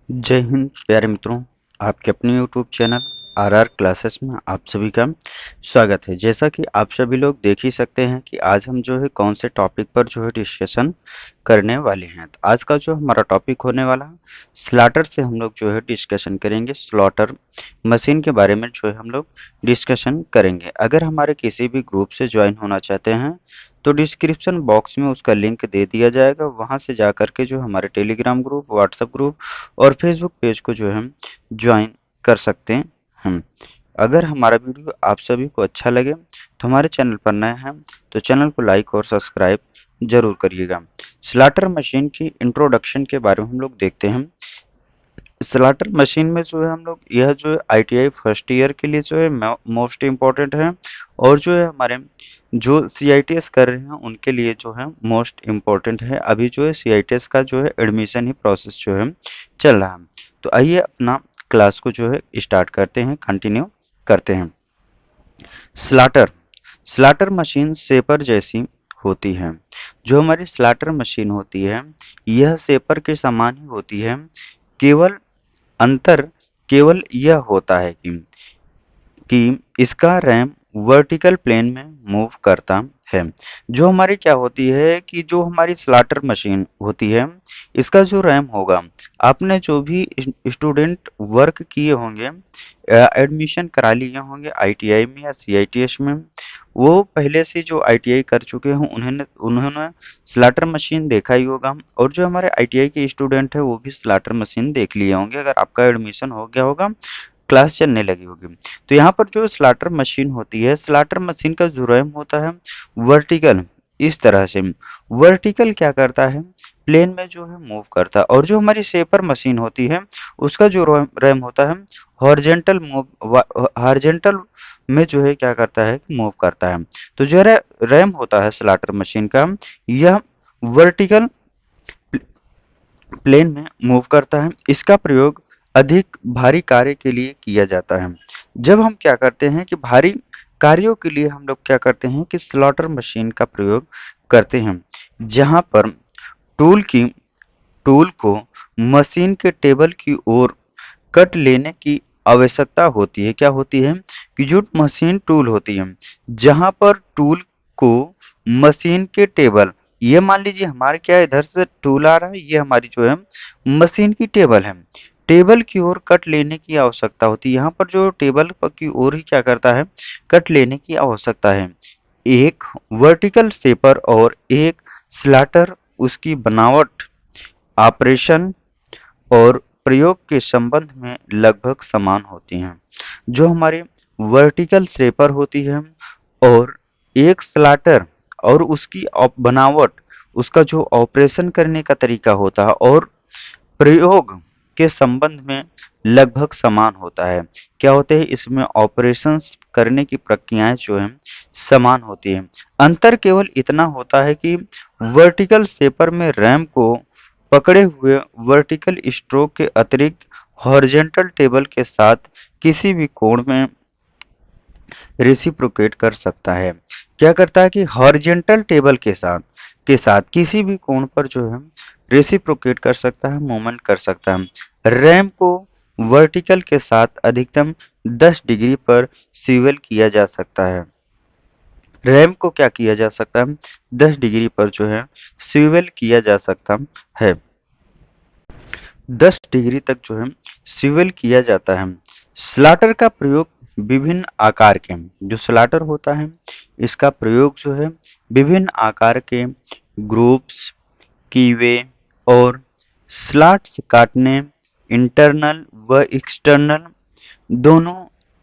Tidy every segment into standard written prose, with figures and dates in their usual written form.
जय हिंद प्यारे मित्रों। आपके अपने YouTube चैनल आरआर क्लासेस में आप सभी का स्वागत है। जैसा कि आप सभी लोग देख ही सकते हैं कि आज हम जो है कौन से टॉपिक पर जो है डिस्कशन करने वाले हैं। तो आज का जो हमारा टॉपिक होने वाला है, स्लॉटर से हम लोग जो है डिस्कशन करेंगे। स्लॉटर मशीन के बारे में जो है हम लोग डिस्कशन करेंगे। अगर हमारे किसी भी ग्रुप से ज्वाइन होना चाहते हैं तो डिस्क्रिप्शन बॉक्स में उसका लिंक दे दिया जाएगा। वहां से जा करके जो हमारे टेलीग्राम ग्रुप, व्हाट्सएप ग्रुप और फेसबुक पेज को जो है हम ज्वाइन कर सकते हैं हम। अगर हमारा वीडियो आप सभी को अच्छा लगे तो हमारे चैनल पर नए हैं तो चैनल को लाइक और सब्सक्राइब जरूर करिएगा। स्लॉटर मशीन की इंट्रोडक्शन के बारे में हम लोग देखते हैं। स्लॉटर मशीन में जो है हम लोग यह जो है आईटीआई फर्स्ट ईयर के लिए जो है मोस्ट इम्पोर्टेंट है, और जो है हमारे जो सीआईटीएस कर रहे हैं उनके लिए जो है मोस्ट इम्पोर्टेंट है। अभी जो है सीआईटीएस का जो है एडमिशन ही प्रोसेस जो है चल रहा है। तो आइए अपना क्लास को जो है स्टार्ट करते हैं, कंटिन्यू करते हैं। स्लॉटर स्लॉटर मशीन सेपर जैसी होती है। जो हमारी स्लॉटर मशीन होती है यह सेपर के समान ही होती है। केवल अंतर केवल यह होता है कि इसका रैम वर्टिकल प्लेन में मूव करता है। जो हमारी क्या होती है कि जो हमारी स्लॉटर मशीन होती है इसका जो रैम होगा, आपने जो भी स्टूडेंट वर्क किए होंगे, एडमिशन करा लिए होंगे आईटीआई में या सीआईटीएस में, वो पहले से जो आईटीआई कर चुके हैं उन्होंने उन्होंने स्लॉटर मशीन देखा ही होगा। और जो हमारे आईटीआई के स्टूडेंट है वो भी स्लॉटर मशीन देख लिए होंगे अगर आपका एडमिशन हो गया होगा, क्लास चलने लगी होगी। तो यहाँ पर जो स्लॉटर मशीन होती है, स्लॉटर मशीन का जो रैम होता है वर्टिकल, इस तरह से वर्टिकल क्या करता है, प्लेन में जो है मूव करता है। और जो हमारी शेपर मशीन होती है उसका जो रैम होता है हॉरिजेंटल मूव, हॉरिजेंटल में जो है क्या करता है, मूव करता है। तो जो रैम होता है स्लॉटर मशीन का, यह वर्टिकल प्लेन में मूव करता है। इसका प्रयोग अधिक भारी कार्य के लिए किया जाता है। जब हम क्या करते हैं कि भारी कार्यों के लिए हम लोग क्या करते हैं कि स्लॉटर मशीन का प्रयोग करते हैं, जहां पर टूल की टूल को मशीन के टेबल की ओर कट लेने की आवश्यकता होती है। क्या होती है कि जो मशीन टूल होती है, जहां पर टूल को मशीन के टेबल, ये मान लीजिए हमारे क्या इधर से टूल आ रहा है, ये हमारी जो है मशीन की टेबल है, टेबल की ओर कट लेने की आवश्यकता होती है। यहाँ पर जो टेबल की ओर ही क्या करता है, कट लेने की आवश्यकता है। एक वर्टिकल शेपर और एक स्लॉटर उसकी बनावट, ऑपरेशन और प्रयोग के संबंध में लगभग समान होती हैं। जो हमारी वर्टिकल स्लेपर होती है और एक स्लॉटर, और उसकी बनावट, उसका जो ऑपरेशन करने का तरीका होता है और प्रयोग के संबंध में लगभग समान होता है। क्या होते हैं इसमें ऑपरेशंस करने की प्रक्रियाएं जो है समान होती है। अंतर केवल इतना होता है कि वर्टिकल शेपर में रैम को पकड़े हुए वर्टिकल स्ट्रोक के अतिरिक्त हॉरिजेंटल टेबल के साथ किसी भी कोण में रेसिप्रोकेट कर सकता है। क्या करता है कि हॉरिजेंटल टेबल के साथ किसी भी कोण पर जो है रेसिप्रोकेट कर सकता है, मूवमेंट कर सकता है। रैम को वर्टिकल के साथ अधिकतम 10 डिग्री पर स्विvel किया जा सकता है। रैम को क्या किया जा सकता है, 10 डिग्री पर जो है स्विvel किया जा सकता है। 10 डिग्री तक जो है स्विvel किया जाता है। स्लॉटर का प्रयोग विभिन्न आकार के, जो स्लॉटर होता है इसका प्रयोग जो है विभिन्न आकार के ग्रुप्स, कीवे और स्लॉट्स काटने, इंटरनल व एक्सटर्नल दोनों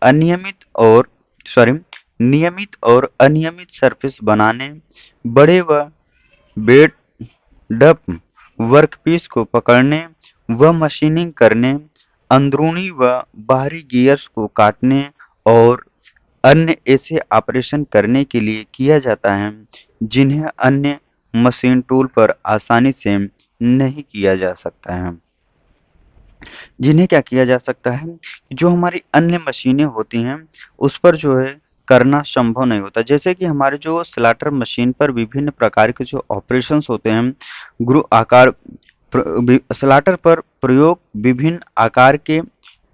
अनियमित और सॉरी नियमित और अनियमित सरफेस बनाने, बड़े व बेड डप वर्कपीस को पकड़ने व मशीनिंग करने, अंदरूनी व बाहरी गियर्स को काटने और अन्य ऐसे ऑपरेशन करने के लिए किया जाता है जिन्हें अन्य मशीन टूल पर आसानी से नहीं किया जा सकता है। जिन्हें क्या किया जा सकता है, जो हमारी अन्य मशीनें होती हैं उस पर जो है करना संभव नहीं होता। जैसे कि हमारे जो स्लॉटर मशीन पर विभिन्न प्रकार के जो ऑपरेशंस होते हैं, ग्रुप आकार स्लाटर पर प्रयोग विभिन्न आकार के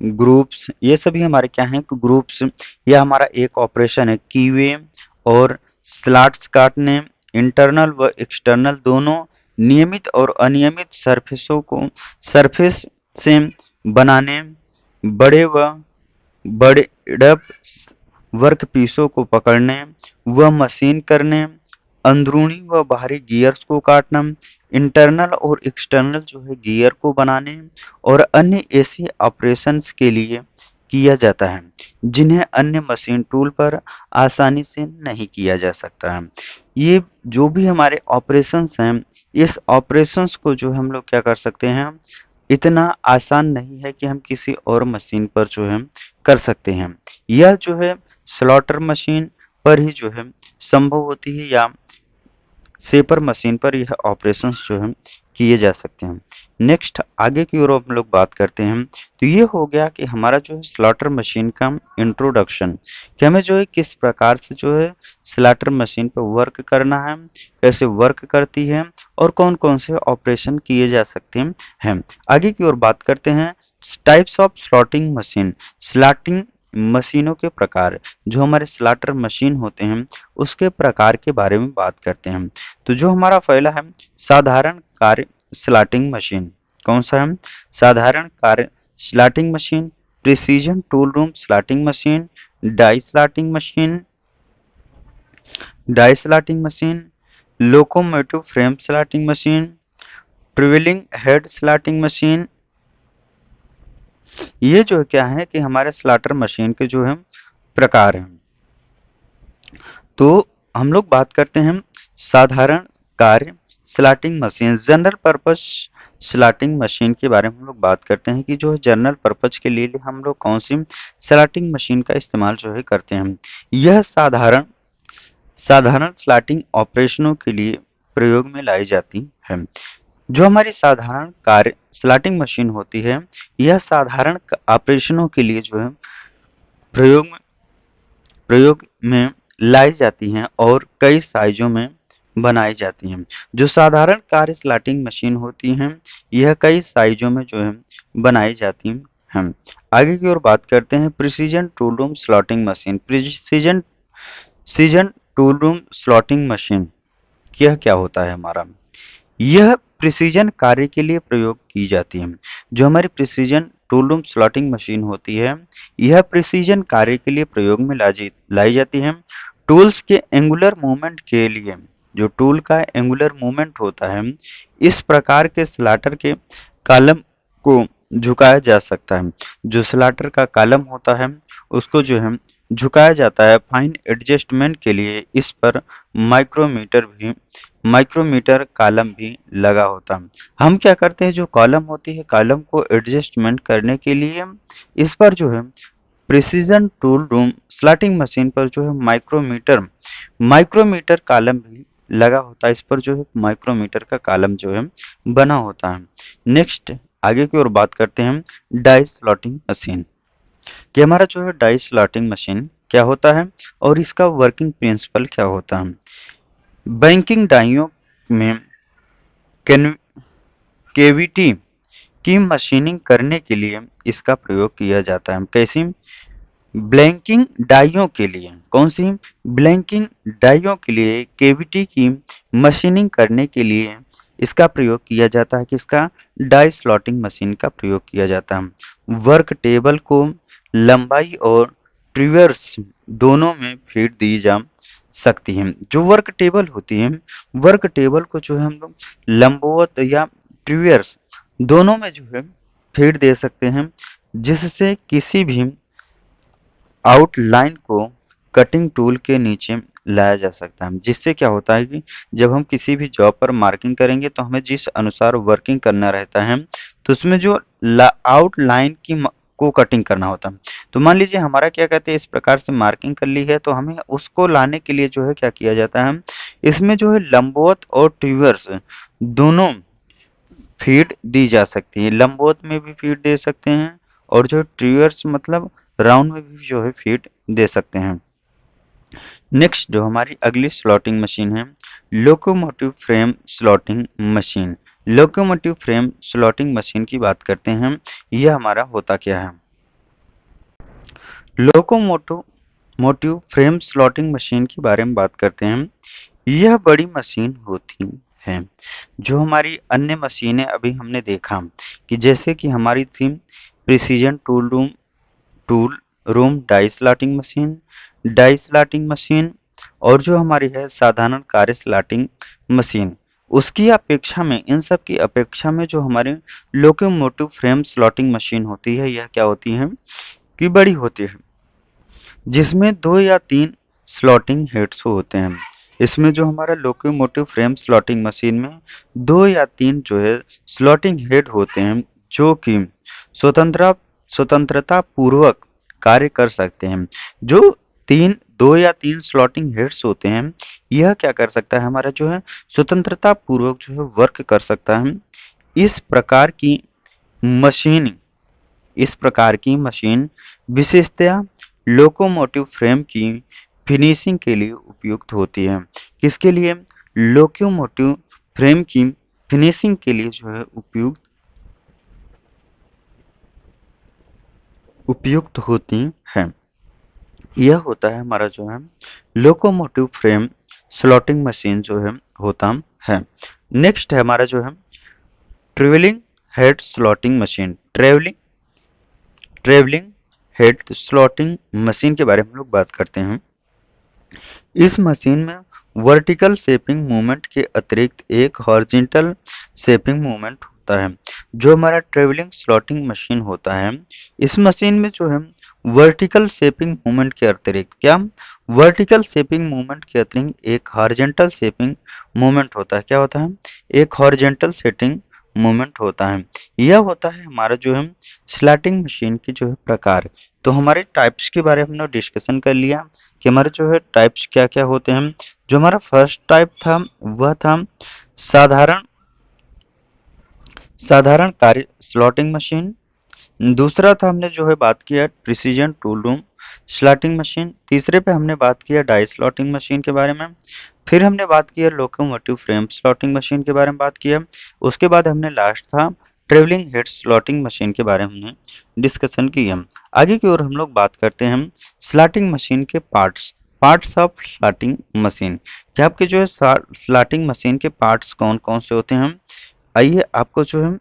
ग्रुप्स, ये सभी हमारे क्या हैं ग्रुप्स। यह हमारा एक ऑपरेशन है कीवे और स्लॉट्स काटने, इंटरनल व एक्सटर्नल दोनों नियमित और अनियमित सरफेसों को सरफेस से बनाने, बड़े व बड़े वर्क पीसों को पकड़ने व मशीन करने, अंदरूनी व बाहरी गियर्स को काटना, इंटरनल और एक्सटर्नल जो है गियर को बनाने और अन्य ऐसे ऑपरेशंस के लिए किया जाता है जिन्हें अन्य मशीन टूल पर आसानी से नहीं किया जा सकता है। ये जो भी हमारे ऑपरेशंस हैं, इस ऑपरेशंस को जो हम लोग क्या कर सकते हैं, इतना आसान नहीं है कि हम किसी और मशीन पर जो है कर सकते हैं। यह जो है स्लॉटर मशीन पर ही जो है संभव होती है या सेपर मशीन पर यह ऑपरेशंस जो है किए जा सकते हैं। नेक्स्ट आगे की ओर हम लोग बात करते हैं, तो ये हो गया कि हमारा जो है स्लॉटर मशीन का इंट्रोडक्शन, कि हमें जो है किस प्रकार से जो है स्लॉटर मशीन पर वर्क करना है, कैसे वर्क करती है और कौन कौन से ऑपरेशन किए जा सकते हैं। आगे की ओर बात करते हैं types of slotting machine, slotting मशीनों के प्रकार, जो हमारे स्लॉटर मशीन होते हैं उसके प्रकार के बारे में बात करते हैं। तो जो हमारा पहला है साधारण कार्य स्लॉटिंग मशीन, कौन सा है साधारण कार्य slotting machine, precision tool room slotting machine, die slotting machine, locomotive frame slotting machine, travelling head slotting machine. ये जो क्या है कि हमारे स्लॉटर मशीन के जो है प्रकार हैं। तो हम लोग बात करते हैं साधारण कार्य slotting machine, general purpose slotting machine के बारे में हम लोग बात करते हैं कि जो है जनरल पर्पस के लिए हम लोग कौन सी स्लॉटिंग मशीन का इस्तेमाल जो है करते हैं। यह साधारण साधारण स्लॉटिंग ऑपरेशनों के लिए प्रयोग में लाई जाती है। जो हमारी साधारण कार्य स्लॉटिंग मशीन होती है, यह साधारण ऑपरेशनों के लिए जो है प्रयोग में लाई जाती हैं और कई साइजों में बनाई जाती हैं। जो साधारण कार्य स्लॉटिंग मशीन होती हैं, यह कई साइजों में जो है बनाई जाती हैं। आगे की ओर बात करते हैं precision tool room slotting machine, precision tool room slotting machine, यह क्या होता है हमारा, यह प्रिसीजन कार्य के लिए प्रयोग की जाती है। जो हमारी precision tool room slotting machine होती है, यह प्रिसीजन कार्य के लिए प्रयोग में लाई जाती है। टूल्स के एंगुलर मूवमेंट के लिए, जो टूल का एंगुलर मूवमेंट होता है, इस प्रकार के स्लॉटर के कॉलम को झुकाया जा सकता है। जो स्लॉटर का कॉलम होता है उसको जो है झुकाया जाता है फाइन एडजस्टमेंट के लिए। इस पर माइक्रोमीटर कॉलम भी लगा होता है। हम क्या करते हैं, जो कॉलम होती है कॉलम को एडजस्टमेंट करने के लिए इस पर जो है precision tool room slotting machine पर जो है माइक्रोमीटर कॉलम भी लगा होता है। इस पर जो है माइक्रोमीटर का कॉलम जो है बना होता है। नेक्स्ट आगे की ओर बात करते हैं डाई स्लॉटिंग मशीन, कि हमारा जो है डाई स्लॉटिंग मशीन क्या होता है और इसका वर्किंग प्रिंसिपल क्या होता है। बैंकिंग डाइयों में केविटी की मशीनिंग करने के लिए इसका प्रयोग किया जाता है। कैसी ब्लैंकिंग डाइयों के लिए, कौन सी ब्लैंकिंग डाइयों के लिए केविटी की मशीनिंग करने के लिए इसका प्रयोग किया जाता है। किसका, डाई स्लॉटिंग मशीन का प्रयोग किया जाता है। वर्क टेबल को लंबाई और ट्रिवर्स दोनों में फीड दी जा सकती है। जो वर्क टेबल होती है, वर्क टेबल को जो है हम लोग लंबवत या ट्रिवर्स दोनों में जो है फीड दे सकते हैं, जिससे किसी भी आउटलाइन को कटिंग टूल के नीचे लाया जा सकता है। जिससे क्या होता है कि जब हम किसी भी जॉब पर मार्किंग करेंगे तो हमें जिस अनुसार वर्किंग करना रहता है, तो उसमें जो आउटलाइन को कटिंग करना होता है। तो मान लीजिए हमारा क्या कहते हैं इस प्रकार से मार्किंग कर ली है, तो हमें उसको लाने के लिए जो है क्या किया जाता है, इसमें जो है लंबवत और ट्रिवर्स दोनों फीड दी जा सकती है। लंबवत में भी फीड दे सकते हैं और जो ट्रिवर्स मतलब राउंड में भी जो है फीड दे सकते हैं। नेक्स्ट जो हमारी अगली स्लॉटिंग मशीन है, locomotive frame slotting machine. Locomotive frame slotting machine की बात करते हैं, यह हमारा होता क्या है। Locomotive motive frame slotting machine के बारे में बात करते हैं। यह बड़ी मशीन होती है जो हमारी अन्य मशीनें अभी हमने देखा कि जैसे कि हमारी थी precision tool room die slotting machine, और जो हमारी है साधारण कार्य स्लॉटिंग मशीन। उसकी अपेक्षा में, इन सब की अपेक्षा में जो हमारी लोकोमोटिव फ्रेम स्लॉटिंग मशीन होती है, यह क्या होती है कि बड़ी होती है, जिसमें 2 या 3 स्लॉटिंग हेड्स होते हैं। इसमें जो हमारा लोकोमोटिव फ्रेम स्लॉटिंग मशीन में 2 या 3 जो है स्लॉटिंग हेड होते हैं, जो कि स्वतंत्र स्वतंत्रता पूर्वक कार्य कर सकते हैं। जो 2 या 3 स्लॉटिंग हेड्स होते हैं, यह क्या कर सकता है, हमारा जो है स्वतंत्रता पूर्वक जो है वर्क कर सकता है। इस प्रकार की मशीन इस प्रकार की मशीन विशेषतया लोकोमोटिव फ्रेम की फिनिशिंग के लिए उपयुक्त होती है। किसके लिए? लोकोमोटिव फ्रेम की फिनिशिंग के लिए जो है उपयुक्त होती है। यह होता है हमारा जो है लोकोमोटिव फ्रेम स्लॉटिंग मशीन जो है होता है। नेक्स्ट है हमारा जो है travelling head slotting machine. Travelling head slotting machine के बारे में हम लोग बात करते हैं। इस मशीन में वर्टिकल शेपिंग मूवमेंट के अतिरिक्त एक हॉरिजॉन्टल शेपिंग मूवमेंट होता है। जो हमारा ट्रेवलिंग स्लॉटिंग मशीन होता है, इस मशीन में जो है वर्टिकल शेपिंग मूवमेंट के अतिरिक्त वर्टिकल शेपिंग मूवमेंट के अतिरिक्त एक हॉरिजॉन्टल शेपिंग मूवमेंट होता है। क्या होता है? एक हॉरिजॉन्टल शेपिंग मूवमेंट होता है। यह होता है हमारा जो है स्लॉटिंग मशीन की जो है प्रकार। तो हमारे टाइप्स के बारे में हमने डिस्कशन कर लिया कि हमारे जो है टाइप्स क्या क्या होते हैं। जो हमारा फर्स्ट टाइप था वह था साधारण साधारण कार्य स्लॉटिंग मशीन। दूसरा था, हमने जो है बात किया precision tool room slotting machine. तीसरे पे हमने बात किया डाई स्लॉटिंग मशीन के बारे में। फिर हमने बात किया लोकोमोटिव फ्रेम स्लॉटिंग मशीन के बारे में बात किया। उसके बाद हमने लास्ट था ट्रेवलिंग हेड स्लॉटिंग मशीन के बारे में हमने डिस्कशन किया। आगे की ओर हम लोग बात करते हैं स्लॉटिंग मशीन के पार्ट्स ऑफ स्लॉटिंग मशीन। कि आपके जो है स्लॉटिंग मशीन के पार्ट्स कौन कौन से होते हैं, आइए आपको जो है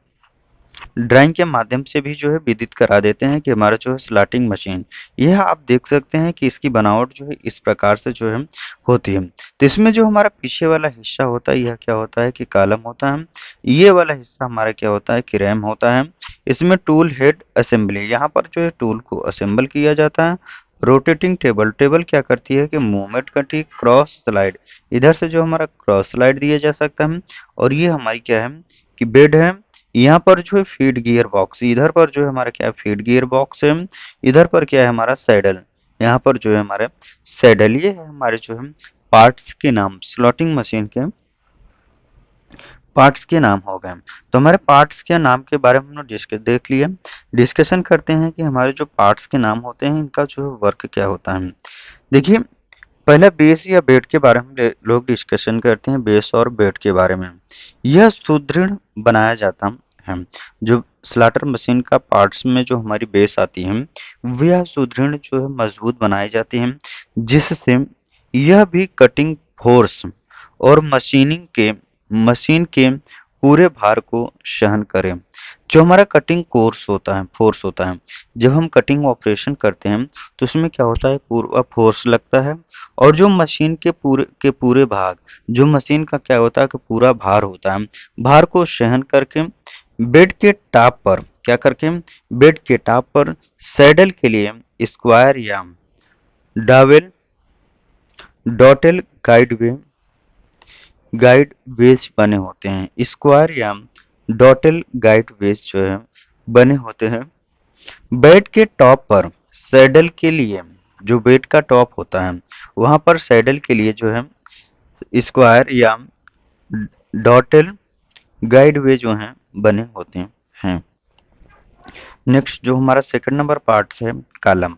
ड्राइंग के माध्यम से भी जो है विदित करा देते हैं कि हमारा जो है स्लॉटिंग मशीन, यह आप देख सकते हैं कि इसकी बनावट जो है इस प्रकार से जो है होती है। तो इसमें जो हमारा पीछे वाला हिस्सा होता है, यह क्या होता है कि कॉलम होता है। ये वाला हिस्सा हमारा क्या होता है कि रैम होता है। इसमें टूल हेड असेंबली, यहाँ पर जो है टूल को असेंबल किया जाता है। रोटेटिंग टेबल क्या करती है कि मूवमेंट करती है। क्रॉस स्लाइड, इधर से जो हमारा क्रॉस स्लाइड दिया जा सकता है। और ये हमारी क्या है कि बेड है। यहाँ पर जो है फीड गियर बॉक्स, इधर पर जो है हमारा क्या है फीड गियर बॉक्स है। इधर पर क्या है हमारा सैडल, यहाँ पर जो है हमारे सैडल। ये है हमारे जो है पार्ट्स के नाम, स्लॉटिंग मशीन के पार्ट्स के नाम हो गए। तो हमारे पार्ट्स के नाम के बारे में हम लोग देख लिए। डिस्कशन करते हैं कि हमारे जो पार्ट्स के नाम होते हैं, इनका जो है वर्क क्या होता है। देखिए, पहले बेस या बेड के बारे में लोग डिस्कशन करते हैं, बेस और बेड के बारे में। यह सुदृढ़ बनाया जाता है। जो स्लॉटर मशीन का पार्ट्स में जो हमारी बेस आती है, वह सुदृढ़ जो है मजबूत बनाई जाती है, जिससे यह भी कटिंग फोर्स और मशीन के पूरे भार को सहन करे। जो हमारा कटिंग फोर्स होता है, जब हम कटिंग ऑपरेशन करते हैं तो उसमें क्या होता है, पूरा फोर्स लगता है। और जो मशीन के पूरे भाग, जो मशीन का क्या होता है कि पूरा भार होता है, भार को सहन करके बेड के टॉप पर क्या करके बेड के टॉप पर सैडल के लिए स्क्वायर या डावेल डॉटेल गाइड वेज बने होते हैं। स्क्वायर या डॉटेल गाइड वेज जो है बने होते हैं। बेड के टॉप पर सैडल के लिए, जो बेड का टॉप होता है वहां पर सैडल के लिए जो है स्क्वायर या डॉटेल गाइड वे जो हैं बने होते हैं। नेक्स्ट जो हमारा सेकंड नंबर पार्ट है कॉलम।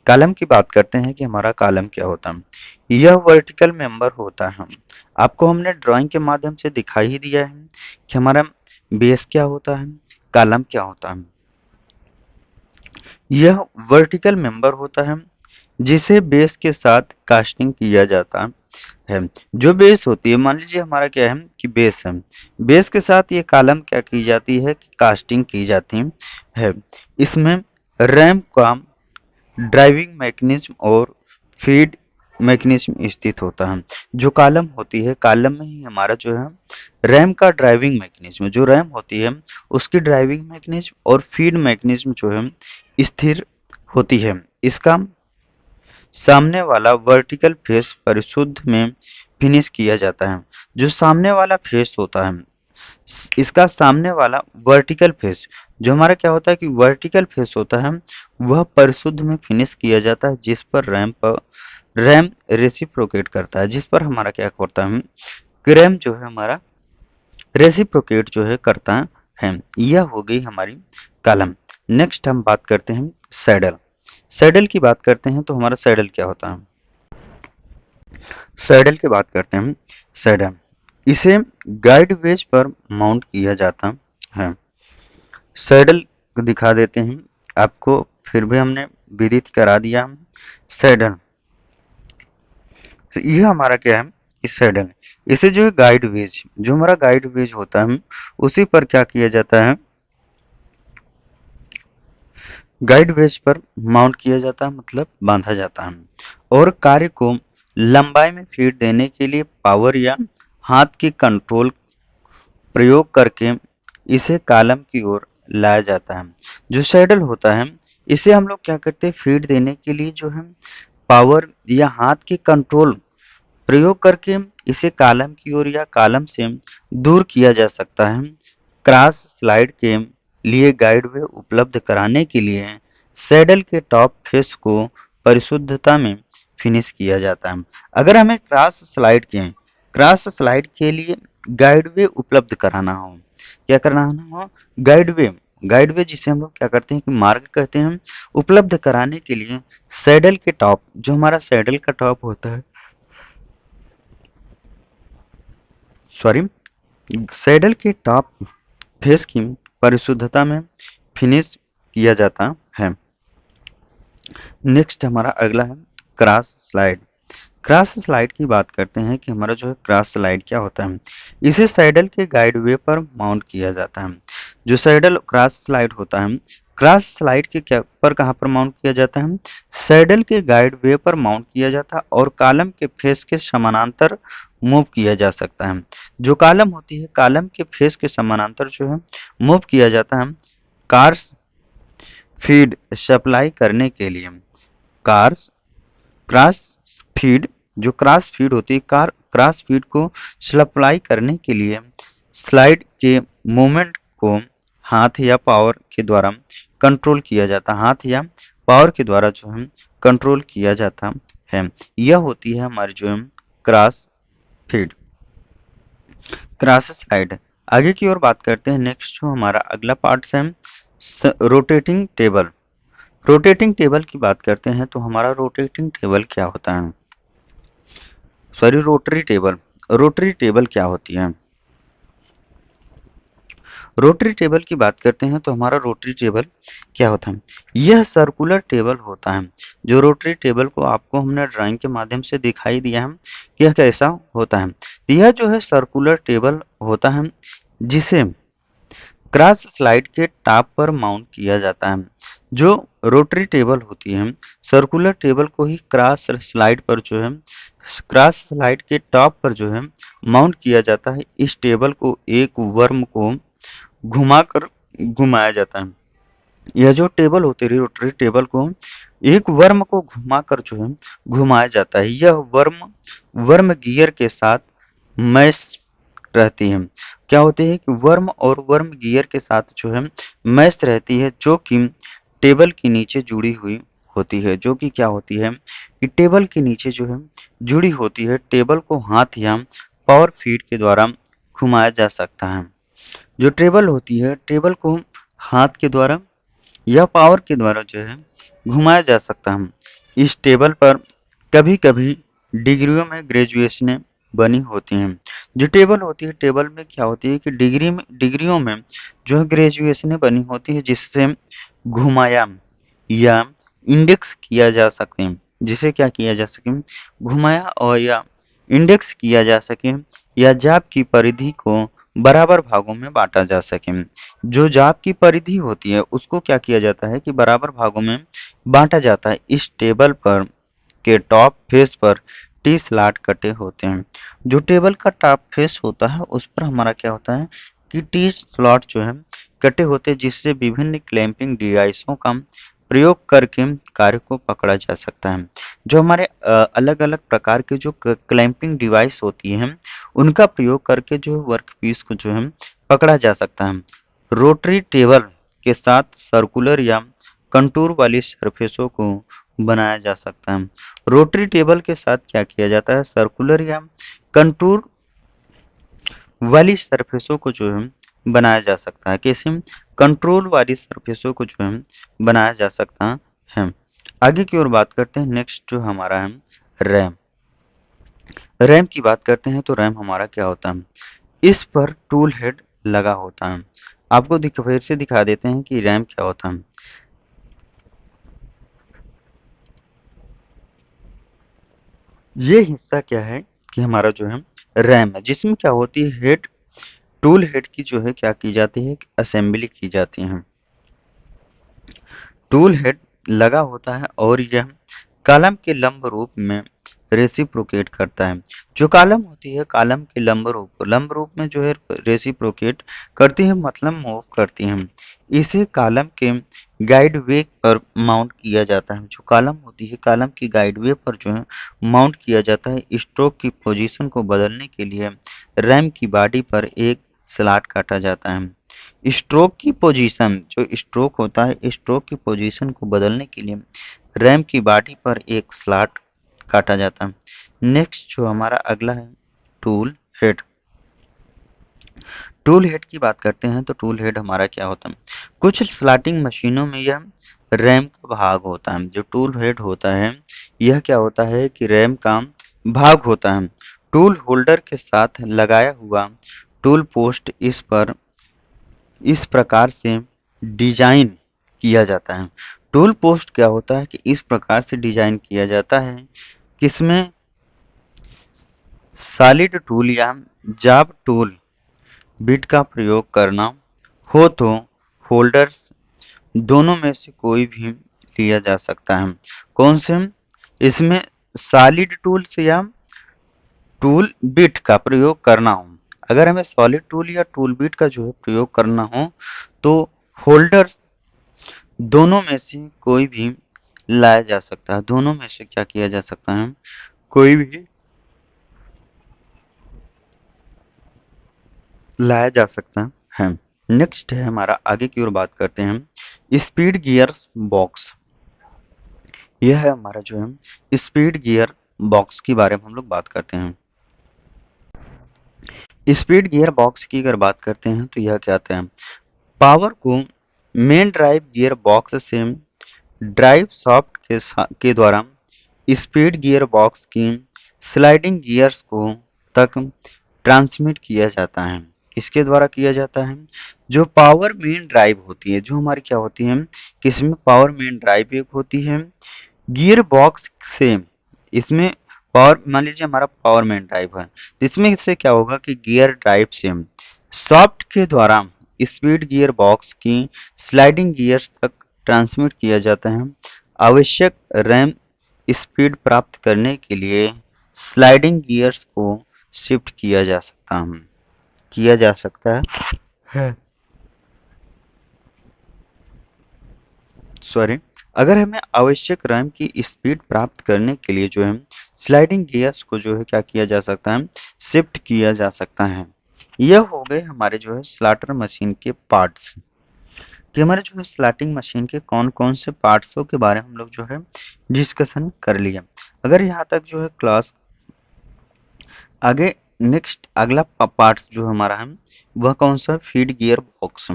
कॉलम की बात करते हैं कि हमारा कॉलम क्या होता है। यह वर्टिकल मेंबर होता है। आपको हमने ड्राइंग के माध्यम से दिखाई ही दिया है कि हमारा बेस क्या होता है, कॉलम क्या होता है। यह वर्टिकल मेंबर होता है जिसे बेस के साथ कास्टिंग किया जाता है। जो बेस होती है, मान लीजिए हमारा क्या है कि बेस है, बेस के साथ ये कॉलम क्या की जाती है कि कास्टिंग की जाती है। इसमें रैम का ड्राइविंग मैकेनिज्म और फीड मैकेनिज्म स्थित होता है। जो कॉलम होती है, कॉलम में ही हमारा जो है रैम का ड्राइविंग मैकेनिज्म, जो रैम होती है उसकी ड्राइविंग मैकेनिज्म और फीड मैकेनिज्म जो है स्थिर होती है। इसका सामने वाला वर्टिकल फेस परिशुद्ध में फिनिश किया जाता है। जो सामने वाला फेस होता है, इसका सामने वाला वर्टिकल फेस, जो हमारा क्या होता है कि वर्टिकल फेस होता है, वह परिशुद्ध में फिनिश किया जाता है, जिस पर रैम रेसिप्रोकेट करता है, जिस पर हमारा क्या होता है कि रैम जो है हमारा रेसिप्रोकेट जो है करता है। यह हो गई हमारी कॉलम। नेक्स्ट हम बात करते हैं सैडल। सैडल की बात करते हैं तो हमारा सैडल क्या होता है। सैडल की बात करते हैं। सैडल, इसे गाइड वेज पर माउंट किया जाता है। सैडल को दिखा देते हैं आपको, फिर भी हमने विदित करा दिया। सैडल, तो यह हमारा क्या है कि सैडल, इसे जो है गाइड वेज, जो हमारा गाइड वेज होता है उसी पर क्या किया जाता है, गाइड वेज पर माउंट किया जाता है, मतलब बांधा जाता है। और कार्य को लंबाई में फीड देने के लिए पावर या हाथ की कंट्रोल प्रयोग करके इसे कॉलम की ओर लाया जाता है। जो सैडल होता है, इसे हम लोग क्या करते हैं, फीड देने के लिए जो है पावर या हाथ की कंट्रोल प्रयोग करके इसे कॉलम की ओर या कॉलम से दूर किया जा सकता है। क्रॉस स्लाइड के लिए गाइड वे उपलब्ध कराने के लिए सैडल के टॉप फेस को परिशुद्धता में फिनिश किया जाता है। अगर हमें क्रॉस स्लाइड के लिए गाइड वे उपलब्ध कराना हो, क्या कराना हो, गाइड वे जिसे हम लोग क्या करते हैं कि मार्ग कहते हैं, उपलब्ध कराने के लिए सैडल के टॉप, जो हमारा सैडल का टॉप होता है, सॉरी, सैडल के टॉप फेस की परिशुद्धता में फिनिश किया जाता है। नेक्स्ट हमारा अगला है क्रॉस स्लाइड। क्रॉस स्लाइड की बात करते हैं कि हमारा जो है क्रॉस स्लाइड क्या होता है। इसे सैडल के गाइड वे पर माउंट किया जाता है। जो सैडल क्रॉस स्लाइड होता है, क्रॉस स्लाइड के क्या पर कहाँ पर माउंट किया जाता है, सैडल के गाइड वे पर माउंट किया जाता है और कॉलम के फेस के समानांतर मूव किया जा सकता है। जो कॉलम होती है, कॉलम के फेस के समानांतर जो है मूव किया जाता है कार्स फीड सप्लाई करने के लिए। कार्स क्रॉस फीड, जो क्रॉस फीड होती है, कार क्रॉस फीड को सप्लाई करने के लिए स्लाइड के मूवमेंट को हाथ या पावर के द्वारा कंट्रोल किया जाता है, हाथ या पावर के द्वारा जो है कंट्रोल किया जाता है। यह होती है हमारी जो है क्रॉस फीड, क्रॉस स्लाइड। आगे की ओर बात करते हैं। नेक्स्ट जो हमारा अगला पार्ट है रोटेटिंग टेबल। रोटेटिंग टेबल की बात करते हैं तो हमारा रोटेटिंग टेबल क्या होता है, sorry rotary table. Rotary table क्या होती है, रोटरी टेबल की बात करते हैं तो हमारा रोटरी टेबल क्या होता है, यह सर्कुलर टेबल होता है। जो रोटरी टेबल को आपको हमने ड्राइंग के माध्यम से दिखाई दिया है कि यह कैसा होता है। यह जो है सर्कुलर टेबल होता है जिसे क्रॉस स्लाइड के टॉप पर माउंट किया जाता है। जो रोटरी टेबल होती है, सर्कुलर टेबल को ही क्रॉस स्लाइड पर जो है, क्रॉस स्लाइड के टॉप पर जो है माउंट किया जाता है। इस टेबल को एक वर्म को घुमाकर घुमाया जाता है। यह जो टेबल होती है, रोटरी टेबल को एक वर्म को घुमाकर जो है घुमाया जाता है। यह वर्म वर्म गियर के साथ मैश रहती है। क्या होती है कि वर्म और वर्म गियर के साथ जो है मैश रहती है, जो कि टेबल के नीचे जुड़ी हुई होती है, जो कि क्या होती है कि टेबल के नीचे जो है जुड़ी होती है। टेबल को हाथ या पावर फीड के द्वारा घुमाया जा सकता है। जो टेबल होती है, टेबल को हाथ के द्वारा या पावर के द्वारा जो है घुमाया जा सकता है। इस टेबल पर कभी कभी डिग्रियों में ग्रेजुएशनें बनी होती हैं। जो टेबल होती है, टेबल में क्या होती है कि डिग्रियों में जो है ग्रेजुएशनें बनी होती है, जिससे घुमाया या इंडेक्स किया जा सके। जिसे क्या किया जा सके, घुमाया और या इंडेक्स किया जा सके, या जाप की परिधि को बराबर भागों में बांटा जा सके। जो जाप की परिधि होती है उसको क्या किया जाता है कि बराबर भागों में बांटा जाता है। इस टेबल पर के टॉप फेस पर टी स्लॉट कटे होते हैं। जो टेबल का टॉप फेस होता है उस पर हमारा क्या होता है कि टी स्लॉट जो है कटे होते हैं, जिससे विभिन्न क्लैंपिंग डिवाइसों का प्रयोग करके कार्य को पकड़ा जा सकता है। जो हमारे अलग अलग प्रकार के जो क्लैंपिंग डिवाइस होती हैं उनका प्रयोग करके जो वर्कपीस को जो है पकड़ा जा सकता है। रोटरी टेबल के साथ सर्कुलर या कंटूर वाली सरफेसों को बनाया जा सकता है। रोटरी टेबल के साथ क्या किया जाता है, सर्कुलर या कंटूर वाली सरफेसों को जो है बनाया जा सकता है। कैसे, कंट्रोल वाली सरफेसों को जो है बनाया जा सकता है। आगे की ओर बात करते हैं। नेक्स्ट जो हमारा है रैम। रैम की बात करते हैं तो रैम हमारा क्या होता है, इस पर टूल हेड लगा होता है। आपको फिर से दिखा देते हैं कि रैम क्या होता है। ये हिस्सा क्या है कि हमारा जो है रैम है, जिसमें क्या होती है हेड, टूल हेड की जो है क्या की जाती है, असेंबली की जाती है। टूल हेड लगा होता है और यह कॉलम के लंब रूप में रेसिप्रोकेट करता है। जो कॉलम होती है कॉलम के लंब रूप में जो है रेसिप्रोकेट करती है, मतलब मूव करती है। इसे कॉलम के गाइड वे पर माउंट किया जाता है। जो कॉलम होती है कॉलम की गाइड वे पर जो है माउंट किया जाता है। स्ट्रोक की पोजीशन को बदलने के लिए रैम की बॉडी पर एक स्लॉट काटा जाता है। स्ट्रोक की पोजीशन, जो स्ट्रोक होता है स्ट्रोक की पोजीशन को बदलने के लिए रैम की बॉडी पर एक स्लॉट काटा जाता है। नेक्स्ट जो हमारा अगला है टूल हेड। टूल हेड की बात करते हैं तो टूल हेड हमारा क्या होता है, कुछ स्लॉटिंग मशीनों में यह रैम का भाग होता है। जो टूल हेड होता है यह क्या होता है कि रैम का भाग होता है। टूल होल्डर के साथ लगाया हुआ टूल पोस्ट इस प्रकार से डिजाइन किया जाता है। टूल पोस्ट क्या होता है कि इस प्रकार से डिजाइन किया जाता है, किसमें सॉलिड टूल या जॉब टूल बिट का प्रयोग करना हो तो होल्डर्स दोनों में से कोई भी लिया जा सकता है। कौन से, इसमें सॉलिड टूल्स या टूल बिट का प्रयोग करना हो। अगर हमें सॉलिड टूल या टूल बिट का जो है प्रयोग करना हो तो होल्डर्स दोनों में से कोई भी लाया जा सकता है। दोनों में से क्या किया जा सकता है, कोई भी लाया जा सकता है। नेक्स्ट है हमारा, आगे की ओर बात करते हैं स्पीड गियर्स बॉक्स। यह है हमारा जो है स्पीड गियर बॉक्स के बारे में हम लोग बात करते हैं। स्पीड गियर बॉक्स की अगर बात करते हैं तो यह क्या आता है, पावर को मेन ड्राइव गियर बॉक्स से ड्राइव शाफ्ट के द्वारा स्पीड गियर बॉक्स की स्लाइडिंग गियर्स को तक ट्रांसमिट किया जाता है। इसके द्वारा किया जाता है। जो पावर मेन ड्राइव होती है, जो हमारी क्या होती है, किसमें पावर मेन ड्राइव एक होती है गियर बॉक्स से। इसमें पावर, मान लीजिए हमारा पावर मेन ड्राइव है, तो इसमें इससे क्या होगा कि गियर ड्राइव से शाफ्ट के द्वारा स्पीड गियर बॉक्स की स्लाइडिंग गियर्स तक ट्रांसमिट किया जाता है। आवश्यक रैम स्पीड प्राप्त करने के लिए स्लाइडिंग गियर्स को शिफ्ट किया जा सकता है। सॉरी, अगर हमें आवश्यक रैम की स्पीड प्राप्त करने के लिए जो है स्लाइडिंग गियर्स को जो है क्या किया जा सकता है, शिफ्ट किया जा सकता है। यह हो गए हमारे जो है स्लॉटर मशीन के पार्ट्स, कि हमारे जो है स्लॉटिंग मशीन के कौन कौन से पार्ट्सों के बारे में हम लोग जो है डिस्कशन कर लिया। अगर यहाँ तक जो है क्लास, आगे नेक्स्ट अगला पार्ट जो हमारा है वह कौन सा, feed gear box.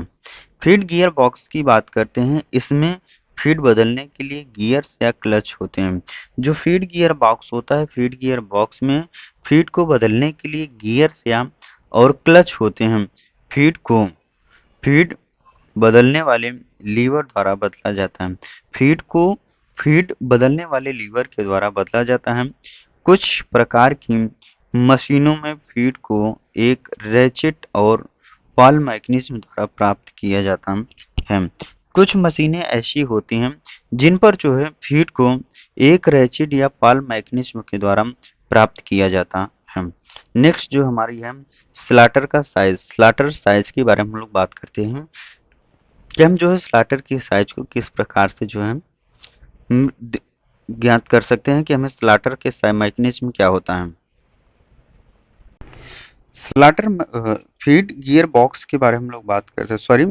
Feed gear box की बात करते हैं। इसमें फीड बदलने के लिए गियर्स या क्लच होते हैं। जो फीड गियर बॉक्स होता है, फीड गियर बॉक्स में फीड को बदलने के लिए गियर्स या और क्लच होते हैं। फीड को फीड बदलने वाले लीवर द्वारा बदला जाता है। फीड को फीड बदलने वाले लीवर के द्वारा बदला जाता है। कुछ प्रकार की मशीनों में फीड को एक रेचेट और बॉल मैकेनिज्म द्वारा प्राप्त किया जाता है। कुछ मशीनें ऐसी होती हैं जिन पर जो है फीड को एक रेचेट या पाल मैकेनिज्म के द्वारा प्राप्त किया जाता है। नेक्स्ट जो हमारी है स्लाटर का साइज। स्लाटर साइज के बारे में हम लोग बात करते हैं कि हम जो है स्लाटर की साइज को किस प्रकार से जो है ज्ञात कर सकते हैं कि हमें स्लाटर के मैकेनिज्म क्या होता है। स्लाटर फीड गियर बॉक्स के बारे में हम लोग बात करते हैं, सॉरी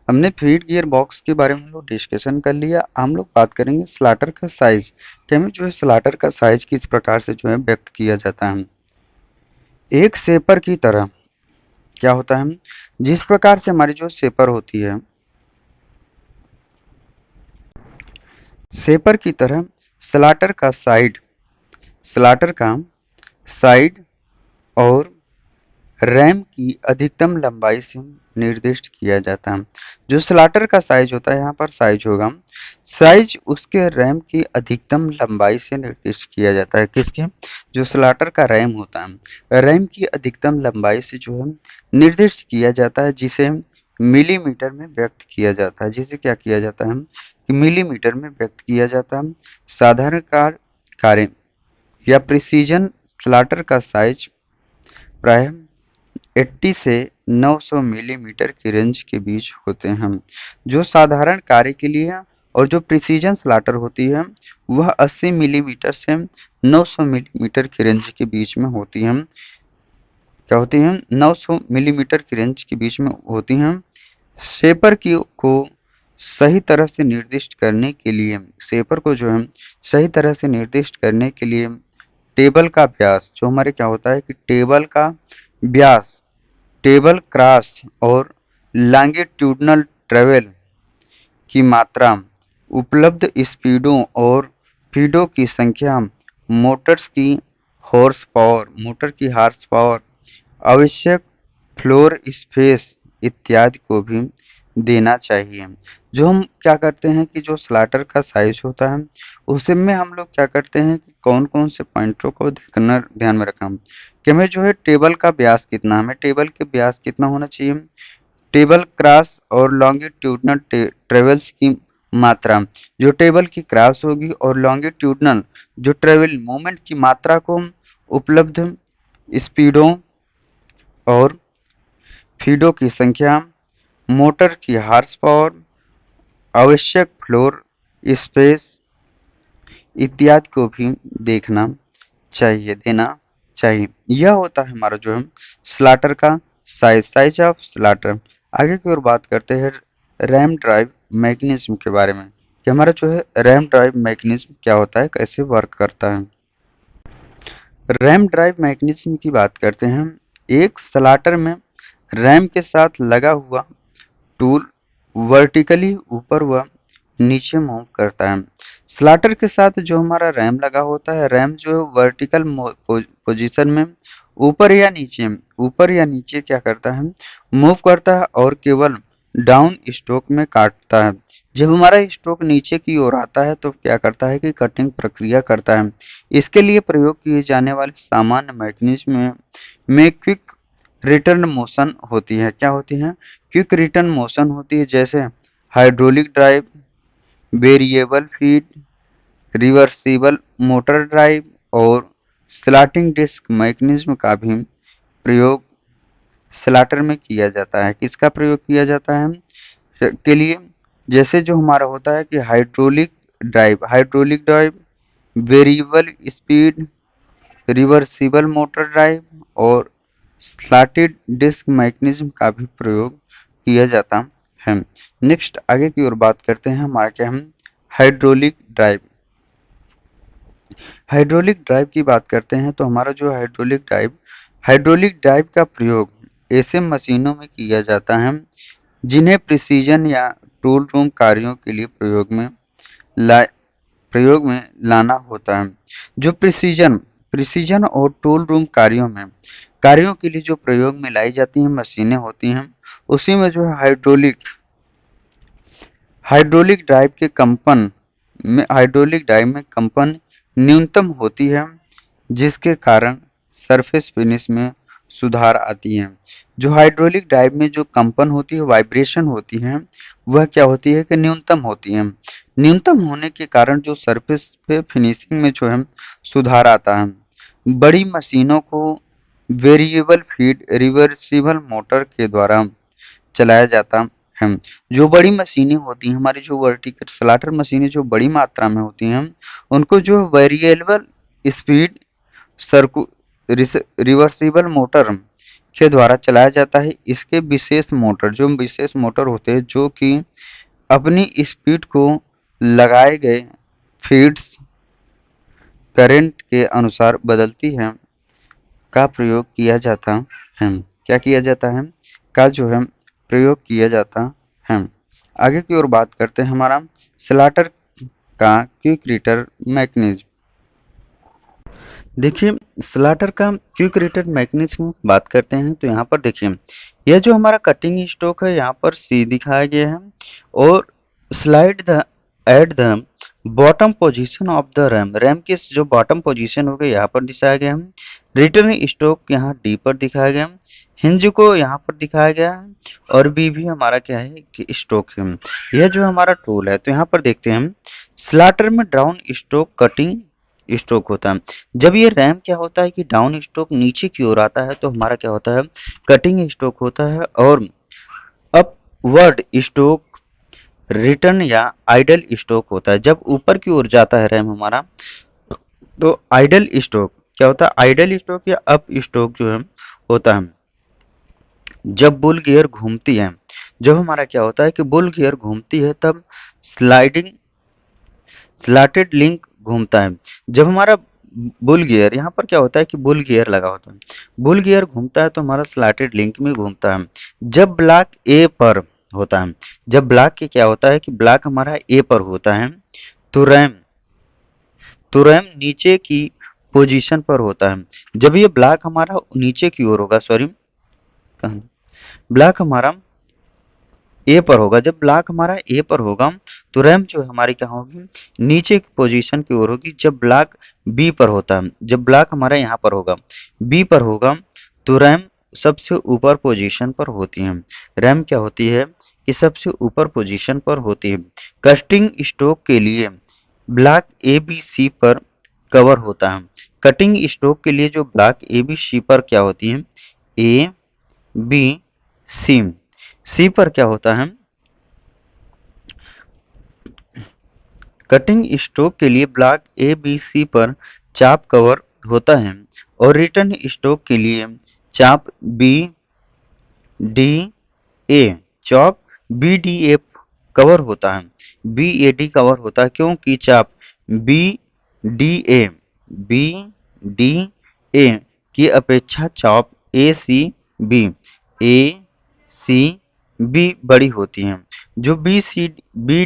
हमने फीड गियर बॉक्स के बारे में हम लोग डिस्कशन कर लिया। हम लोग बात करेंगे स्लाटर का साइज कि हमें जो है स्लाटर का साइज किस प्रकार से जो है व्यक्त किया जाता है। एक सेपर की तरह क्या होता है, जिस प्रकार से हमारी जो सेपर होती है, सेपर की तरह स्लाटर का स्लाटर का साइड और रैम की अधिकतम लंबाई से निर्दिष्ट किया जाता है। जो स्लाटर का साइज होता है, यहाँ पर साइज होगा, साइज उसके रैम की अधिकतम लंबाई से निर्दिष्ट किया जाता है। किसके? जो स्लाटर का रैम होता है, रैम की अधिकतम लंबाई से जो है निर्दिष्ट किया जाता है, जिसे मिलीमीटर में व्यक्त किया जाता है। जिसे क्या किया जाता है कि मिलीमीटर में व्यक्त किया जाता है। साधारण कार्य या प्रिसीजन स्लाटर का साइज प्राय 80 से 900 मिलीमीटर की रेंज के बीच होते हैं। जो साधारण कार्य के लिए है और जो प्रिसीजन स्लाटर होती है वह 80 मिलीमीटर से 900 मिलीमीटर की रेंज के बीच में होती हैं। क्या होती हैं? 900 मिलीमीटर की रेंज के बीच में होती हैं। शेपर की को सही तरह से निर्दिष्ट करने के लिए, शेपर को जो है सही तरह से निर्दिष्ट करने के लिए टेबल का व्यास, जो हमारे क्या होता है कि टेबल का व्यास, टेबल क्रॉस और लॉन्गिट्यूडनल ट्रेवल की मात्रा, उपलब्ध स्पीडों और फीडों की संख्या, मोटर की हॉर्स पावर, आवश्यक फ्लोर स्पेस इत्यादि को भी देना चाहिए। जो हम क्या करते हैं कि जो स्लाटर का साइज होता है उसमें हम लोग क्या करते हैं कि कौन कौन से पॉइंटों को देखना ध्यान में रखना कि हमें जो है टेबल का व्यास कितना, हमें टेबल के व्यास कितना होना चाहिए, टेबल क्रॉस और लॉन्गिट्यूडनल ट्रेवल्स की मात्रा, जो टेबल की क्रॉस होगी और लॉन्गिट्यूडनल जो ट्रेवल मूवमेंट की मात्रा को, उपलब्ध स्पीडों और फीडों की संख्या, मोटर की हॉर्स पावर, आवश्यक फ्लोर स्पेस इत्यादि को भी देना चाहिए। यह होता है हमारा जो है स्लाटर का साइज ऑफ स्लाटर। आगे की ओर बात करते हैं रैम ड्राइव मैकेनिज्म के बारे में कि हमारा जो है रैम ड्राइव मैकेनिज्म क्या होता है, कैसे वर्क करता है। रैम ड्राइव मैकेनिज्म की बात करते हैं। एक स्लाटर में रैम के साथ लगा हुआ टूल वर्टिकली ऊपर व नीचे मूव करता है। स्लाटर के साथ जो हमारा रैम लगा होता है, रैम जो है वर्टिकल पोजीशन में ऊपर या नीचे क्या करता है, मूव करता है और केवल डाउन स्ट्रोक में काटता है। जब हमारा स्ट्रोक नीचे की ओर आता है तो क्या करता है कि कटिंग प्रक्रिया करता है। इसके लिए प्रयोग किए जाने वाले सामान्य मैकेनिज्म में क्विक रिटर्न मोशन होती है। क्या होती है? क्विक रिटर्न मोशन होती है, जैसे hydraulic drive, variable feed, reversible motor drive और स्लाटिंग डिस्क मैकेनिज्म का भी प्रयोग स्लाटर में किया जाता है। किसका प्रयोग किया जाता है के लिए? जैसे जो हमारा होता है कि hydraulic drive, variable speed, reversible motor drive और स्लॉटेड डिस्क मैकेनिज्म का भी प्रयोग किया जाता है। नेक्स्ट आगे की ओर बात करते हैं हमारा क्या हम हाइड्रोलिक ड्राइव। हाइड्रोलिक ड्राइव की बात करते हैं तो हमारा जो हाइड्रोलिक ड्राइव का प्रयोग ऐसे मशीनों में किया जाता है जिन्हें प्रिसीजन या टूल रूम कार्यों के लिए प्रयोग में ला प्रयोग में लाना होता है। जो प्रिसीजन प्रिसीजन और टूल रूम कार्यों के लिए जो प्रयोग में लाई जाती हैं मशीनें होती हैं, उसी में जो है हाइड्रोलिक ड्राइव में कंपन न्यूनतम होती है, जिसके कारण सरफेस फिनिश में सुधार आती है। जो हाइड्रोलिक ड्राइव में जो कंपन होती है, वाइब्रेशन होती है, वह क्या होती है कि न्यूनतम होती है। न्यूनतम होने के कारण जो सरफेस पे फिनिशिंग में जो है सुधार आता है। बड़ी मशीनों को वेरिएबल फीड रिवर्सिबल मोटर के द्वारा चलाया जाता है। जो बड़ी मशीनें होती हैं, हमारी जो वर्टिकल स्लॉटर मशीनें जो बड़ी मात्रा में होती हैं, उनको जो वेरिएबल स्पीड सर्कु रिवर्सिबल मोटर के द्वारा चलाया जाता है। इसके विशेष मोटर होते हैं जो कि अपनी स्पीड को लगाए गए फीड्स करंट के अनुसार बदलती है का प्रयोग किया जाता है। क्या किया जाता है? का जो है प्रयोग किया जाता है। आगे की ओर बात करते हैं हमारा स्लॉटर का क्विक रिटर्न मैकेनिज्म। देखिए, स्लॉटर का क्विक रिटर्न मैकेनिज्म बात करते हैं तो यहाँ पर देखिए, यह जो हमारा कटिंग स्टोक है यहाँ पर सी दिखाया गया है और slide the at the bottom position of the RAM की जो बॉटम पोजीशन होगा यहाँ पर दिखाया गया है। रिटर्न स्टोक यहाँ डी पर दिखाया गया है, हिंज को यहाँ पर दिखाया गया है और बी भी हमारा क्या है कि स्टोक है। यह जो हमारा टूल है तो यहाँ पर देखते हैं स्लॉटर में डाउन स्टोक कटिंग स्ट्रोक होता है। जब ये रैम क्या होता है कि डाउन स्ट्रोक नीचे की ओर आता है तो हमारा क्या होता है कटिंग स्ट्रोक होता है और अपवर्ड स्ट्रोक रिटर्न या आइडल स्ट्रोक होता है। जब ऊपर की ओर जाता है रैम हमारा तो आइडल स्ट्रोक क्या होता है, आइडल स्ट्रोक या अप स्ट्रोक जो है होता है। जब बुल गियर घूमती है, जब हमारा क्या होता है कि बुल गियर घूमती है तब स्लॉटेड लिंक घूमता है। जब हमारा बुल गियर यहाँ पर क्या होता है कि बुल गियर लगा होता है, बुल गियर घूमता है तो हमारा स्लॉटेड लिंक में घूमता है। जब ब्लॉक ए पर होता है, जब ब्लॉक के क्या होता है कि ब्लॉक हमारा ए पर होता है तो रैम नीचे की पोजीशन पर होता है। जब ये ब्लॉक हमारा नीचे की ओर होगा, सॉरी ब्लॉक हमारा ए पर होगा, जब ब्लॉक हमारा ए पर होगा तो रैम जो हमारी क्या होगी नीचे की पोजीशन की ओर होगी। जब ब्लॉक बी पर होता है, जब ब्लॉक हमारा यहाँ पर होगा बी पर होगा तो रैम सबसे ऊपर पोजीशन पर होती है। रैम क्या होती है कि सबसे ऊपर पोजीशन पर होती है। कटिंग स्ट्रोक के लिए ब्लॉक ए बी सी पर कवर होता है। कटिंग स्ट्रोक के लिए जो ब्लॉक ए बी सी पर क्या होती है ए बी सी सी पर क्या होता है कटिंग स्ट्रोक के लिए ब्लॉक ए बी सी पर चाप कवर होता है और रिटर्न स्ट्रोक के लिए चाप बी डी ए चौक बी डी ए कवर होता है, बी ए डी कवर होता है क्योंकि चाप B D B D A की अपेक्षा चाप ए सी बी बड़ी होती हैं। जो बी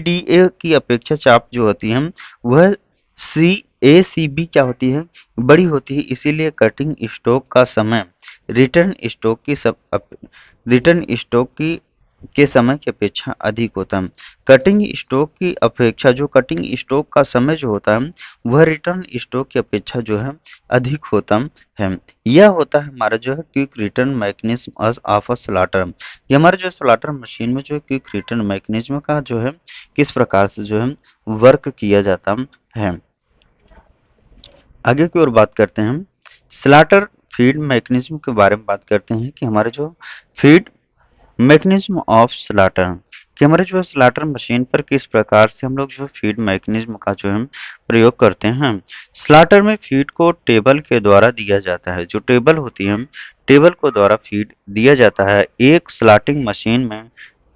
डी ए की अपेक्षा चाप जो होती है वह सी बी क्या होती है बड़ी होती है। इसीलिए कटिंग स्ट्रोक का समय रिटर्न स्ट्रोक की के समय की अपेक्षा अधिक होता है। कटिंग स्ट्रोक की अपेक्षा जो कटिंग स्ट्रोक का समय जो होता है वह रिटर्न स्ट्रोक की अपेक्षा जो है अधिक होता है। यह होता है हमारा जो है quick return mechanism of a slaughter. ये हमारे जो स्लॉटर मशीन में जो क्विक रिटर्न मैकेनिज्म का जो है किस प्रकार से जो है वर्क किया जाता है। आगे की ओर बात करते हैं स्लॉटर फीड मैकेनिज्म के बारे में बात करते हैं कि हमारे जो फीड मैकेनिज्म ऑफ स्लॉटर कि हमारे जो स्लॉटर मशीन पर किस प्रकार से हम लोग जो फीड मैकेनिज्म का जो है प्रयोग करते हैं। स्लॉटर में फीड को टेबल के द्वारा दिया जाता है। जो टेबल होती है टेबल को द्वारा फीड दिया जाता है। एक स्लॉटिंग मशीन में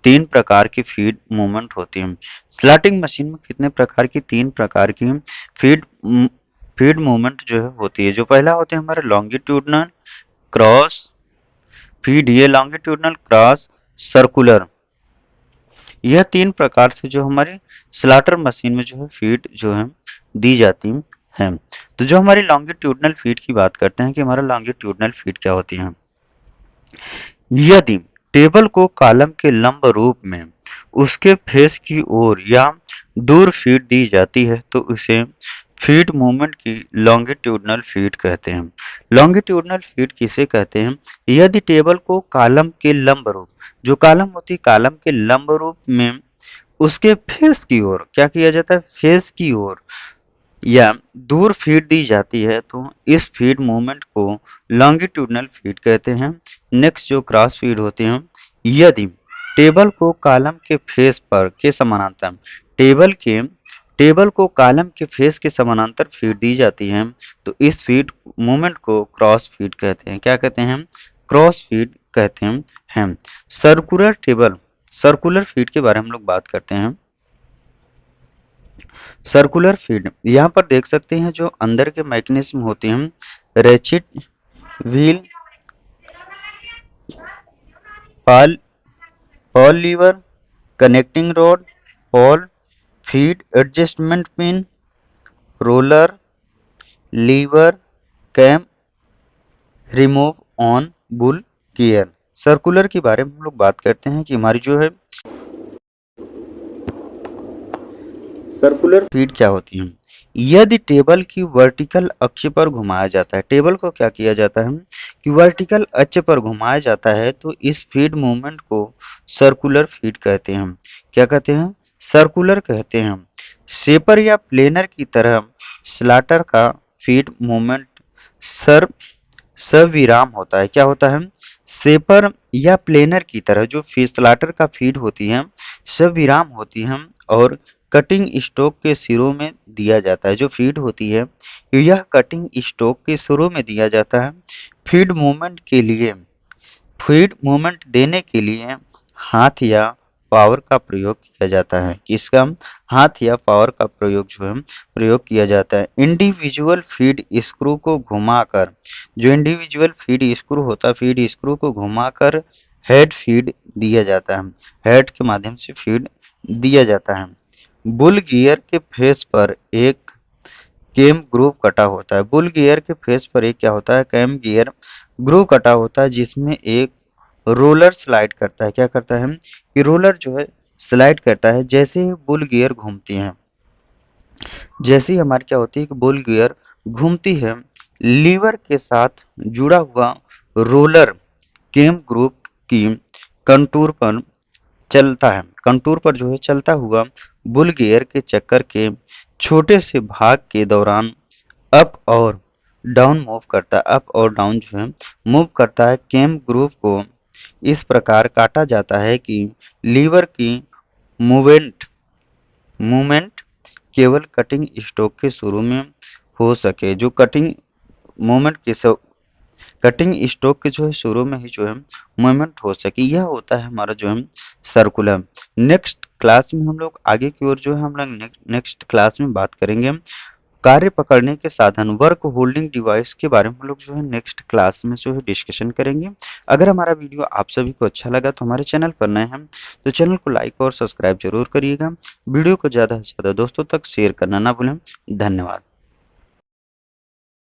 3 प्रकार की फीड मूवमेंट होती है। स्लॉटिंग मशीन में कितने प्रकार की 3 प्रकार की फीड फीड मूवमेंट जो है होती है। जो पहला होते हैं हमारे लॉन्गिट्यूडनल क्रॉस फीड, ये लॉन्गिट्यूडनल क्रॉस सर्कुलर यह तीन प्रकार से जो हमारी स्लाटर मशीन में जो है फीड जो है दी जाती है। तो जो हमारी लॉन्गिट्यूडनल फीड की बात करते हैं कि हमारा लॉन्गिट्यूडनल फीड क्या होती है। यदि टेबल को कॉलम के लंब रूप में उसके फेस की ओर या दूर फीड दी जाती है तो उसे फीड मूवमेंट की लॉन्गिट्यूडनल फीड कहते हैं। लॉन्गिट्यूडनल फीड किसे कहते हैं? यदि टेबल को कॉलम के लंब रूप, जो कॉलम होती है कॉलम के लंब रूप में उसके फेस की ओर क्या किया जाता है, फेस की ओर या दूर फीड दी जाती है तो इस फीड मूवमेंट को लॉन्गिट्यूडनल फीड कहते हैं। नेक्स्ट जो क्रॉस फीड होते हैं, यदि टेबल को कॉलम के फेस पर के समानांतर टेबल को कॉलम के फेस के समानांतर फीड दी जाती है तो इस फीड मूवमेंट को क्रॉस फीड कहते हैं। क्या कहते हैं? क्रॉस फीड कहते हैं। सर्कुलर फीड के बारे में हम लोग बात करते हैं। सर्कुलर फीड यहाँ पर देख सकते हैं जो अंदर के मैकेनिज्म होते हैं, ratchet wheel, pawl pawl lever, connecting rod, pawl, feed adjustment pin, roller, lever, cam, remove on bull gear. Circular के बारे में हम लोग बात करते हैं कि हमारी जो है सर्कुलर फीड क्या होती है। यदि टेबल की वर्टिकल अक्ष पर घुमाया जाता है, टेबल को क्या किया जाता है कि वर्टिकल अक्ष पर घुमाया जाता है तो इस फीड मूवमेंट को सर्कुलर फीड कहते हैं। क्या कहते हैं? सर्कुलर कहते हैं। शेपर या प्लेनर की तरह स्लाटर का फीड मूवमेंट सर सविराम होता है। क्या होता है? शेपर या प्लेनर की तरह जो स्लाटर का फीड होती है सविराम होती है और कटिंग स्टोक के सिरों में दिया जाता है। जो फीड होती है यह कटिंग स्टोक के सिरों में दिया जाता है। फीड मूवमेंट के लिए फीड मूवमेंट देने के लिए हाथ या पावर का प्रयोग किया जाता है। किसका? हाथ या पावर का प्रयोग जो है प्रयोग किया जाता है। इंडिविजुअल फीड स्क्रू को घुमाकर, जो इंडिविजुअल फीड स्क्रू होता है फीड स्क्रू को घुमाकर हेड फीड दिया जाता है। हेड के माध्यम से फीड दिया जाता है। बुल गियर के फेस पर एक कैम ग्रूव कटा होता है। बुल गियर के फेस पर एक क्या होता है? कैम गियर ग्रूव कटा होता है जिसमें एक रोलर स्लाइड करता है। क्या करता है कि रोलर जो है स्लाइड करता है। जैसे ही बुल गियर घूमती है, जैसे ही हमारी क्या होती है कि बुल गियर घूमती है, लीवर के साथ जुड़ा हुआ रोलर कैम ग्रुप की कंटूर पर चलता है। कंटूर पर जो है चलता हुआ बुल गियर के चक्कर के छोटे से भाग के दौरान अप और डाउन मूव करता है। अप और डाउन जो है मूव करता है। कैम ग्रुप को इस प्रकार काटा जाता है कि लीवर की मूवमेंट मूवमेंट केवल कटिंग स्ट्रोक के शुरू में हो सके। जो कटिंग मूवमेंट के कटिंग स्ट्रोक के जो है शुरू में ही जो है मूवमेंट हो सके, यह होता है हमारा जो है सर्कुलर। नेक्स्ट क्लास में हम लोग आगे की ओर जो है हम लोग नेक्स्ट क्लास में बात करेंगे कार्य पकड़ने के साधन, वर्क होल्डिंग डिवाइस के बारे में हम लोग जो है नेक्स्ट क्लास में जो है डिस्कशन करेंगे। अगर हमारा वीडियो आप सभी को अच्छा लगा तो हमारे चैनल पर नए हैं तो चैनल को लाइक और सब्सक्राइब जरूर करिएगा। वीडियो को ज़्यादा से ज़्यादा दोस्तों तक शेयर करना ना भूलें। धन्यवाद।